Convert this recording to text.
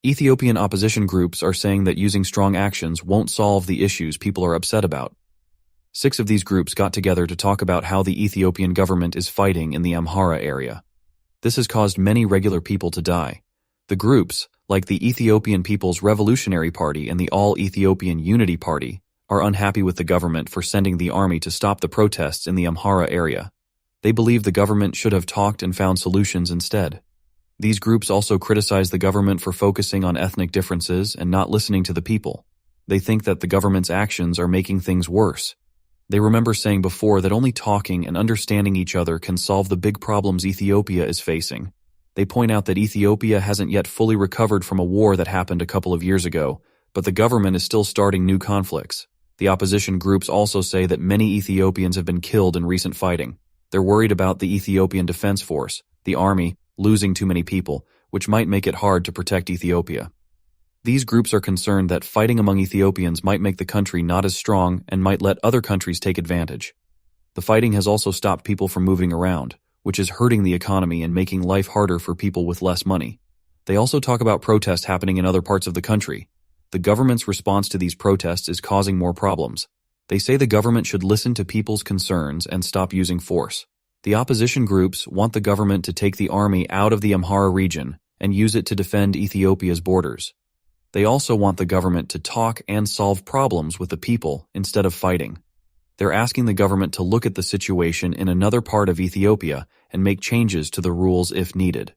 Ethiopian opposition groups are saying that using strong actions won't solve the issues people are upset about. 6 of these groups got together to talk about how the Ethiopian government is fighting in the Amhara area. This has caused many regular people to die. The groups, like the Ethiopian People's Revolutionary Party and the All-Ethiopian Unity Party, are unhappy with the government for sending the army to stop the protests in the Amhara area. They believe the government should have talked and found solutions instead. These groups also criticize the government for focusing on ethnic differences and not listening to the people. They think that the government's actions are making things worse. They remember saying before that only talking and understanding each other can solve the big problems Ethiopia is facing. They point out that Ethiopia hasn't yet fully recovered from a war that happened a couple of years ago, but the government is still starting new conflicts. The opposition groups also say that many Ethiopians have been killed in recent fighting. They're worried about the Ethiopian Defense Force, the army, losing too many people, which might make it hard to protect Ethiopia. These groups are concerned that fighting among Ethiopians might make the country not as strong and might let other countries take advantage. The fighting has also stopped people from moving around, which is hurting the economy and making life harder for people with less money. They also talk about protests happening in other parts of the country. The government's response to these protests is causing more problems. They say the government should listen to people's concerns and stop using force. The opposition groups want the government to take the army out of the Amhara region and use it to defend Ethiopia's borders. They also want the government to talk and solve problems with the people instead of fighting. They're asking the government to look at the situation in another part of Ethiopia and make changes to the rules if needed.